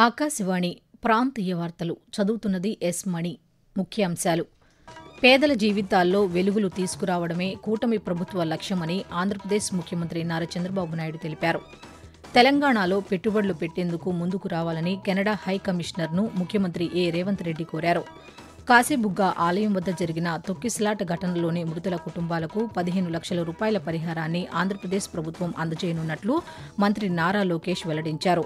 ఆకాశవాణి ప్రాంతీయ వార్తలు చదువుతున్నది ఎస్ మణి. ముఖ్యాంశాలు: పేదల జీవితాల్లో వెలుగులు తీసుకురావడమే కూటమి ప్రభుత్వ లక్ష్యమని ఆంధ్రప్రదేశ్ ముఖ్యమంత్రి నారా చంద్రబాబు నాయుడు తెలిపారు. తెలంగాణలో పెట్టుబడులు పెట్టేందుకు ముందుకు రావాలని కెనడా హై కమిషనర్ను ముఖ్యమంత్రి రేవంత్ రెడ్డి కోరారు. కాశీబుగ్గ ఆలయం వద్ద జరిగిన తొక్కిసలాట ఘటనలోని మృతుల కుటుంబాలకు 15 లక్షల రూపాయల పరిహారాన్ని ఆంధ్రప్రదేశ్ ప్రభుత్వం అందజేయనున్నట్లు మంత్రి నారా లోకేష్ వెల్లడించారు.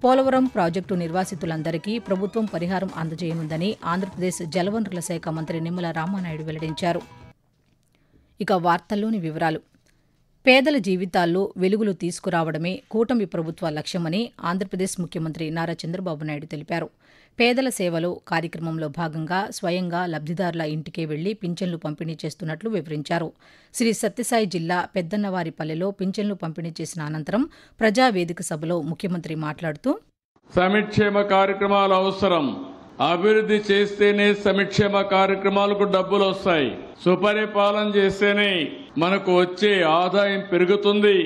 పోలవరం ప్రాజెక్టు నిర్వాసితులందరికీ ప్రభుత్వం పరిహారం అందజేయనుందని ఆంధ్రప్రదేశ్ జలవనరుల శాఖ మంత్రి నిమ్మల రామానాయుడు వెల్లడించారు. ఇక వార్తల్లోని వివరాలు: పేదల జీవితాల్లో వెలుగులు తీసుకురావడమే కూటమి ప్రభుత్వ లక్ష్యమని ఆంధ్రప్రదేశ్ ముఖ్యమంత్రి నారా చంద్రబాబు నాయుడు తెలిపారు. పేదల సేవలో కార్యక్రమంలో భాగంగా స్వయంగా లబ్దిదారుల ఇంటికే వెళ్లి పింఛన్లు పంపిణీ చేస్తున్నట్లు వివరించారు. శ్రీ సత్యసాయి జిల్లా పెద్దన్నవారిపల్లెలో పింఛన్లు పంపిణీ చేసిన అనంతరం ప్రజావేదిక సభలో ముఖ్యమంత్రి మాట్లాడుతూ, సంక్షేమ కార్యక్రమాలు అవసరం. అభివృద్ధి చేస్తేనే సంక్షేమ కార్యక్రమాలకు డబ్బులు వస్తాయి. సుపరిపాలన చేస్తేనే మనకు వచ్చే ఆదాయం పెరుగుతుంది.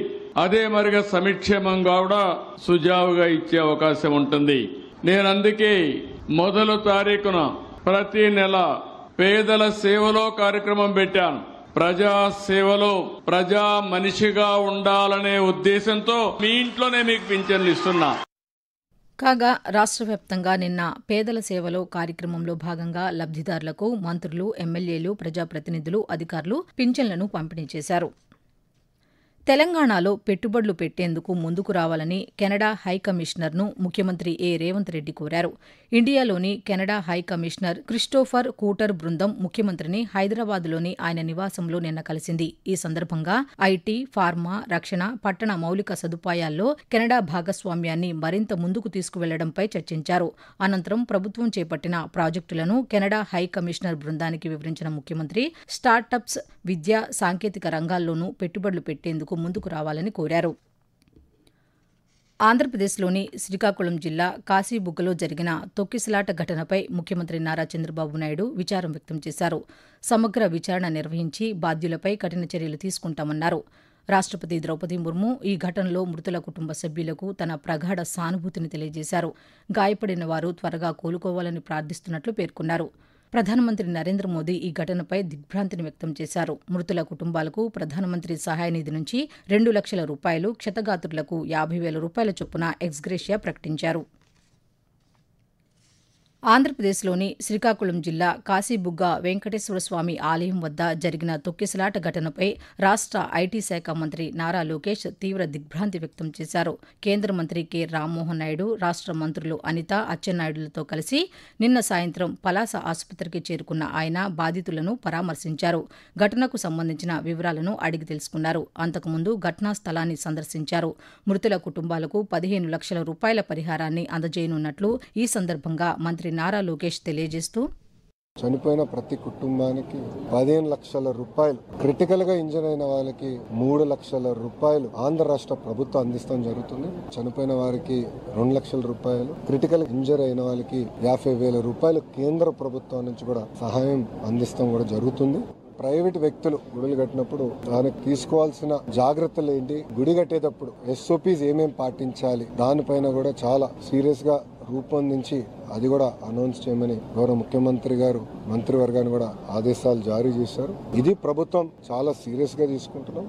అదే మరిగా సంక్షేమంగా కూడా సుజావుగా ఇచ్చే అవకాశం ఉంటుంది. నేను అందుకే మొదటి తారీఖున ప్రతి నెల పేదల సేవలో కార్యక్రమం పెట్టాను. ప్రజా సేవలో ప్రజా మనిషిగా ఉండాలనే ఉద్దేశంతో మీ ఇంట్లోనే మీకు పింఛన్లు ఇస్తున్నా. కాగా రాష్ట్ర వ్యాప్తంగా నిన్న పేదల సేవలో కార్యక్రమంలో భాగంగా లబ్దిదారులకు మంత్రులు, ఎమ్మెల్యేలు, ప్రజాప్రతినిధులు, అధికారులు పింఛన్లను పంపిణీ చేశారు. తెలంగాణలో పెట్టుబడులు పెట్టేందుకు ముందుకు రావాలని కెనడా హై కమిషనర్ను ముఖ్యమంత్రి రేవంత్ రెడ్డి కోరారు. ఇండియాలోని కెనడా హై కమిషనర్ క్రిస్టోఫర్ కూటర్ బృందం ముఖ్యమంత్రిని హైదరాబాద్లోని ఆయన నివాసంలో నిన్న కలిసింది. ఈ సందర్భంగా ఐటీ, ఫార్మా, రక్షణ, పట్టణ మౌలిక సదుపాయాల్లో కెనడా భాగస్వామ్యాన్ని మరింత ముందుకు తీసుకువెళ్లడంపై చర్చించారు. అనంతరం ప్రభుత్వం చేపట్టిన ప్రాజెక్టులను కెనడా హై కమిషనర్ బృందానికి వివరించిన ముఖ్యమంత్రి స్టార్టప్స్, విద్య, సాంకేతిక రంగాల్లోనూ పెట్టుబడులు పెట్టేందుకు ముందుకు రావాలని కోరారు. ఆంధ్రప్రదేశ్లోని శ్రీకాకుళం జిల్లా కాశీబుగ్గలో జరిగిన తొక్కిసలాట ఘటనపై ముఖ్యమంత్రి నారా చంద్రబాబు నాయుడు విచారం వ్యక్తం చేశారు. సమగ్ర విచారణ నిర్వహించి బాధ్యులపై కఠిన చర్యలు తీసుకుంటామన్నారు. రాష్ట్రపతి ద్రౌపది ముర్ము ఈ ఘటనలో మృతుల కుటుంబ సభ్యులకు తన ప్రగాఢ సానుభూతిని తెలియజేశారు. గాయపడిన వారు త్వరగా కోలుకోవాలని ప్రార్థిస్తున్నట్లు పేర్కొన్నారు. ప్రధానమంత్రి నరేంద్ర మోదీ ఈ ఘటనపై దిగ్భ్రాంతిని వ్యక్తం చేశారు. మృతుల కుటుంబాలకు ప్రధానమంత్రి సహాయ నిధి నుంచి 2 లక్షల రూపాయలు, క్షతగాత్రులకు 50,000 రూపాయల చొప్పున ఎక్స్గ్రేషియా ప్రకటించారు. ఆంధ్రప్రదేశ్లోని శ్రీకాకుళం జిల్లా కాశీబుగ్గ వెంకటేశ్వర స్వామి ఆలయం వద్ద జరిగిన తొక్కిసలాట ఘటనపై రాష్ట్ర ఐటీ శాఖ మంత్రి నారా లోకేష్ తీవ్ర దిగ్భ్రాంతి వ్యక్తం చేశారు. కేంద్ర మంత్రి రామ్మోహన్ నాయుడు, రాష్ట్ర మంత్రులు అనిత, అచ్చెన్నాయుడులతో కలిసి నిన్న సాయంత్రం పలాస ఆసుపత్రికి చేరుకున్న ఆయన బాధితులను పరామర్శించారు. ఘటనకు సంబంధించిన వివరాలను అడిగి తెలుసుకున్నారు. అంతకుముందు ఘటనా స్థలాన్ని సందర్శించారు. మృతుల కుటుంబాలకు 15 లక్షల రూపాయల పరిహారాన్ని అందజేయనున్నట్లు ఈ సందర్భంగా మంత్రి నారా లోకేష్ తెలియజేస్తూ, చనిపోయిన ప్రతి కుటుంబానికి 15 లక్షల రూపాయలు, క్రిటికల్ గా ఇంజర్ అయిన వాళ్ళకి 3 లక్షల రూపాయలు ఆంధ్ర రాష్ట్ర ప్రభుత్వం అందిస్తాం జరుగుతుంది. చనిపోయిన వారికి 2 లక్షల రూపాయలు, క్రిటికల్ ఇంజర్ అయిన వాళ్ళకి 50,000 రూపాయలు కేంద్ర ప్రభుత్వం నుంచి కూడా సహాయం అందిస్తాం కూడా జరుగుతుంది. ప్రైవేట్ వ్యక్తులు గుడులు కట్టినప్పుడు దానికి తీసుకోవాల్సిన జాగ్రత్తలు ఏంటి, గుడి కట్టేటప్పుడు SOPs ఏమేం పాటించాలి, దానిపైన కూడా చాలా సీరియస్ గా రూపొందించి అది కూడా అనౌన్స్ చేయమని గౌరవ ముఖ్యమంత్రి గారు మంత్రివర్గాన్ని కూడా ఆదేశాలు జారీ చేశారు. ఇది ప్రభుత్వం చాలా సీరియస్ గా తీసుకుంటున్నాం.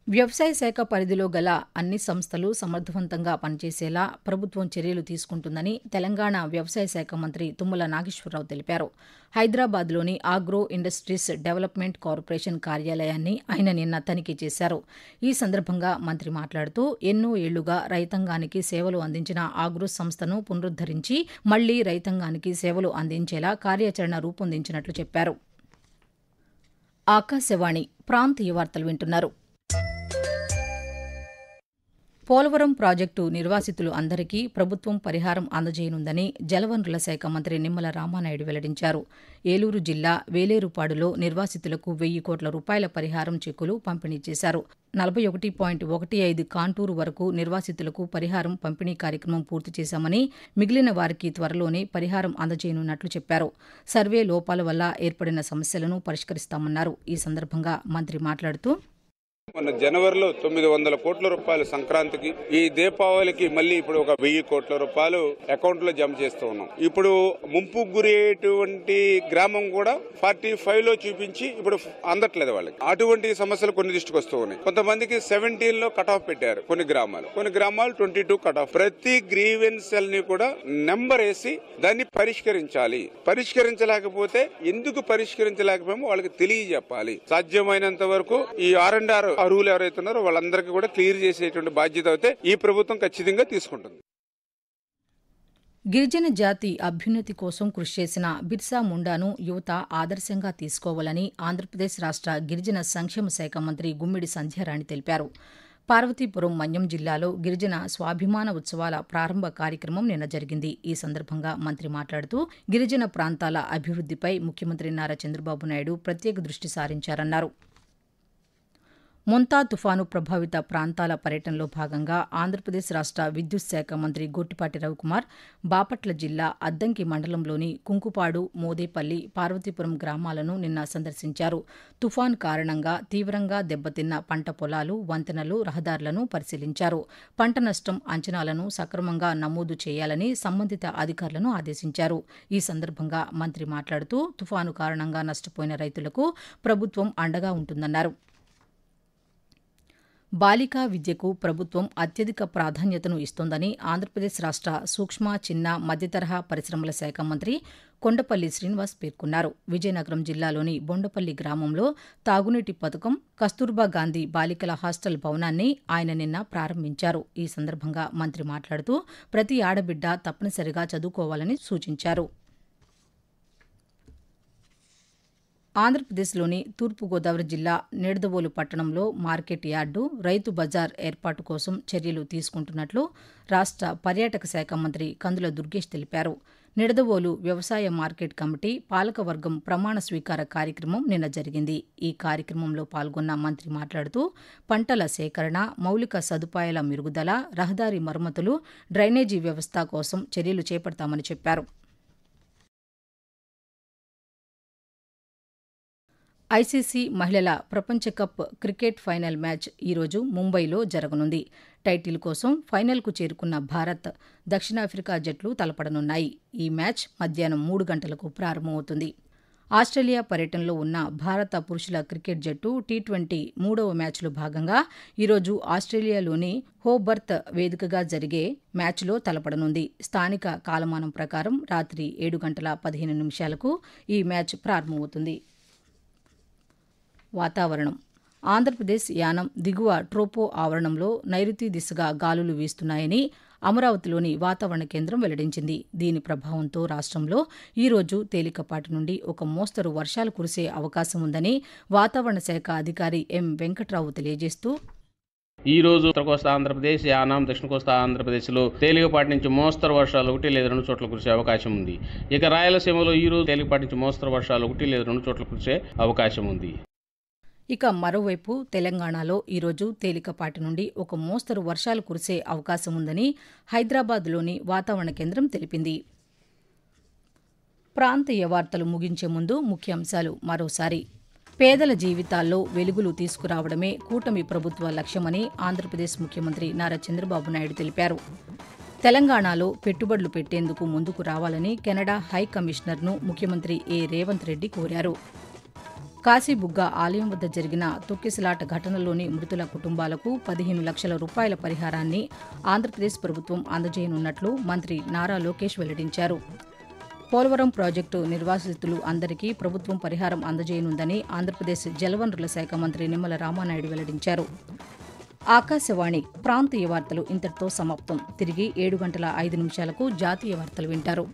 వ్యవసాయ శాఖ పరిధిలో గల అన్ని సంస్థలు సమర్థవంతంగా పనిచేసేలా ప్రభుత్వం చర్యలు తీసుకుంటుందని తెలంగాణ వ్యవసాయ శాఖ మంత్రి తుమ్మల నాగేశ్వరరావు తెలిపారు. హైదరాబాద్లోని ఆగ్రో ఇండస్ట్రీస్ డెవలప్మెంట్ కార్పొరేషన్ కార్యాలయాన్ని ఆయన నిన్న తనిఖీ చేశారు. ఈ సందర్భంగా మంత్రి మాట్లాడుతూ, ఎన్నో ఏళ్లుగా రైతాంగానికి సేవలు అందించిన ఆగ్రో సంస్థను పునరుద్దరించి మళ్లీ రైతాంగానికి సేవలు అందించేలా కార్యాచరణ రూపొందించినట్లు చెప్పారు. ఆకాశవాణి ప్రాంతీయ వార్తలు వింటున్నారు. పోలవరం ప్రాజెక్టు నిర్వాసితులు అందరికీ ప్రభుత్వం పరిహారం అందజేయనుందని జలవనరుల శాఖ మంత్రి నిమ్మల రామానాయుడు వెల్లడించారు. ఏలూరు జిల్లా వేలేరుపాడులో నిర్వాసితులకు 1,000 కోట్ల రూపాయల పరిహారం చెక్కులు పంపిణీ చేశారు. 41.15 కాంటూరు వరకు నిర్వాసితులకు పరిహారం పంపిణీ కార్యక్రమం పూర్తి చేశామని, మిగిలిన వారికి త్వరలోనే పరిహారం అందజేయనున్నట్లు చెప్పారు. సర్వే లోపాల వల్ల ఏర్పడిన సమస్యలను పరిష్కరిస్తామన్నారు. ఈ సందర్భంగా మంత్రి మాట్లాడుతూ, మొన్న జనవరిలో 900 కోట్ల రూపాయలు సంక్రాంతికి, ఈ దీపావళికి మళ్ళీ ఇప్పుడు ఒక 1000 కోట్ల రూపాయలు అకౌంట్ లో జమ చేస్తూ ఉన్నాం. ఇప్పుడు ముంపు గురి అయ్యేటువంటి గ్రామం కూడా 45 లో చూపించి ఇప్పుడు అందట్లేదు వాళ్ళకి. అటువంటి సమస్యలు కొన్ని దృష్టికి వస్తూ ఉన్నాయి. కొంతమందికి 17 లో కట్ ఆఫ్ పెట్టారు కొన్ని గ్రామాలు 22 కట్ ఆఫ్. ప్రతి గ్రీవెన్సెల్ ని కూడా నెంబర్ వేసి దాన్ని పరిష్కరించలేకపోతే ఎందుకు పరిష్కరించలేకపోయామో వాళ్ళకి తెలియజెప్పాలి. సాధ్యమైనంత వరకు ఈ R&R అర్హులు ఎవరైతే ఉన్నారో వాళ్ళందరికీ కూడా క్లియర్ చేసేటువంటి బాధ్యత అయితే ఈ ప్రభుత్వం ఖచ్చితంగా తీసుకుంటుంది. గిరిజన జాతి అభ్యున్నతి కోసం కృషి చేసిన బిర్సా ముండాను యువత ఆదర్శంగా తీసుకోవాలని ఆంధ్రప్రదేశ్ రాష్ట్ర గిరిజన సంక్షేమ శాఖ మంత్రి గుమ్మిడి సంధ్యారాణి తెలిపారు. పార్వతీపురం మన్యం జిల్లాలో గిరిజన స్వాభిమాన ఉత్సవాల ప్రారంభ కార్యక్రమం నిన్న జరిగింది. ఈ సందర్భంగా మంత్రి మాట్లాడుతూ గిరిజన ప్రాంతాల అభివృద్దిపై ముఖ్యమంత్రి నారా చంద్రబాబు నాయుడు ప్రత్యేక దృష్టి సారించారన్నారు. మొంతా తుఫాను ప్రభావిత ప్రాంతాల పర్యటనలో భాగంగా ఆంధ్రప్రదేశ్ రాష్ట్ర విద్యుత్ శాఖ మంత్రి గొట్టిపాటి రవికుమార్ బాపట్ల జిల్లా అద్దంకి మండలంలోని కుంకుపాడు, మోదేపల్లి, పార్వతీపురం గ్రామాలను నిన్న సందర్శించారు. తుఫాన్ కారణంగా తీవ్రంగా దెబ్బతిన్న పంట పొలాలు, వంతెనలు, రహదారులను పరిశీలించారు. పంట నష్టం అంచనాలను సక్రమంగా నమోదు చేయాలని సంబంధిత అధికారులను ఆదేశించారు. ఈ సందర్భంగా మంత్రి మాట్లాడుతూ తుఫాను కారణంగా నష్టపోయిన రైతులకు ప్రభుత్వం అండగా ఉంటుందన్నారు. బాలికా విద్యకు ప్రభుత్వం అత్యధిక ప్రాధాన్యతను ఇస్తోందని ఆంధ్రప్రదేశ్ రాష్ట్ర సూక్ష్మ, చిన్న, మధ్యతరహా పరిశ్రమల శాఖ మంత్రి కొండపల్లి శ్రీనివాస్ పేర్కొన్నారు. విజయనగరం జిల్లాలోని బొండపల్లి గ్రామంలో తాగునీటి పథకం, కస్తూర్బా గాంధీ బాలికల హాస్టల్ భవనాన్ని ఆయన నిన్న ప్రారంభించారు. ఈ సందర్భంగా మంత్రి మాట్లాడుతూ ప్రతి ఆడబిడ్డ తప్పనిసరిగా చదువుకోవాలని సూచించారు. ఆంధ్రప్రదేశ్లోని తూర్పుగోదావరి జిల్లా నిడదవోలు పట్టణంలో మార్కెట్ యార్డు, రైతు బజార్ ఏర్పాటు కోసం చర్యలు తీసుకుంటున్నట్లు రాష్ట్ర పర్యాటక శాఖ మంత్రి కందుల దుర్గేష్ తెలిపారు. నిడదవోలు వ్యవసాయ మార్కెట్ కమిటీ పాలకవర్గం ప్రమాణ స్వీకార కార్యక్రమం నిన్న జరిగింది. ఈ కార్యక్రమంలో పాల్గొన్న మంత్రి మాట్లాడుతూ పంటల సేకరణ, మౌలిక సదుపాయాల మెరుగుదల, రహదారి మరమ్మతులు, డ్రైనేజీ వ్యవస్థ కోసం చర్యలు చేపడతామని చెప్పారు. ఐసీసీ మహిళల ప్రపంచ కప్ క్రికెట్ ఫైనల్ మ్యాచ్ ఈరోజు ముంబైలో జరగనుంది. టైటిల్ కోసం ఫైనల్కు చేరుకున్న భారత్, దక్షిణాఫ్రికా జట్లు తలపడనున్నాయి. ఈ మ్యాచ్ మధ్యాహ్నం 3 గంటలకు ప్రారంభమవుతుంది. ఆస్ట్రేలియా పర్యటనలో ఉన్న భారత పురుషుల క్రికెట్ జట్టు టీ20 మూడవ మ్యాచ్లో భాగంగా ఈరోజు ఆస్ట్రేలియాలోని హోబర్త్ వేదికగా జరిగే మ్యాచ్లో తలపడనుంది. స్థానిక కాలమానం ప్రకారం రాత్రి 7:15 ఈ మ్యాచ్ ప్రారంభమవుతుంది. వాతావరణం. ఆంధ్రప్రదేశ్ యానం దిగువ ట్రోపో ఆవరణంలో నైరుతి దిశగా గాలులు వీస్తున్నాయని అమరావతిలోని వాతావరణ కేంద్రం వెల్లడించింది. దీని ప్రభావంతో రాష్ట్రంలో ఈరోజు తేలికపాటి నుండి ఒక మోస్తరు వర్షాలు కురిసే అవకాశం ఉందని వాతావరణ శాఖ అధికారి ఎం వెంకట్రావు తెలియజేస్తూ ఈ రోజు ఉత్తర కోస్తా ఆంధ్రప్రదేశ్, యానాం, దక్షిణ కోస్తా ఆంధ్రప్రదేశ్లో తేలికపాటి నుంచి మోస్తరు వర్షాలు 1 లేదా 2 చోట్ల కురిసే అవకాశం ఉంది. ఇక రాయలసీమలో ఈ రోజు తేలికపాటి నుంచి మోస్తరు వర్షాలు 1 లేదా 2 చోట్ల కురిసే అవకాశం ఉంది. ఇక మరోవైపు తెలంగాణలో ఈరోజు తేలికపాటి నుండి ఒక మోస్తరు వర్షాలు కురిసే అవకాశం ఉందని హైదరాబాద్లోని వాతావరణ కేంద్రం తెలిపింది. ప్రాంతీయ వార్తలు ముగించే ముందు ముఖ్యాంశాలు మరోసారి. పేదల జీవితాల్లో వెలుగులు తీసుకురావడమే కూటమి ప్రభుత్వ లక్ష్యమని ఆంధ్రప్రదేశ్ ముఖ్యమంత్రి నారా చంద్రబాబు నాయుడు తెలిపారు. తెలంగాణలో పెట్టుబడులు పెట్టేందుకు ముందుకు రావాలని కెనడా హై కమిషనర్ను ముఖ్యమంత్రి ఏ రేవంత్ రెడ్డి కోరారు. కాశీబుగ్గ ఆలయం వద్ద జరిగిన తొక్కిసలాట ఘటనలోని మృతుల కుటుంబాలకు 15 లక్షల రూపాయల పరిహారాన్ని ఆంధ్రప్రదేశ్ ప్రభుత్వం అందజేయనున్నట్లు మంత్రి నారా లోకేష్ వెల్లడించారు. పోలవరం ప్రాజెక్టు నిర్వాసితులు అందరికీ ప్రభుత్వం పరిహారం అందజేయనుందని ఆంధ్రప్రదేశ్ జలవనరుల శాఖ మంత్రి నిమ్మల రామానాయుడు వెల్లడించారు. ఆకాశవాణి ప్రాంతీయ వార్తలు ఇంతటితో సమాప్తం. తిరిగి 7:05 జాతీయ వార్తలు వింటారు.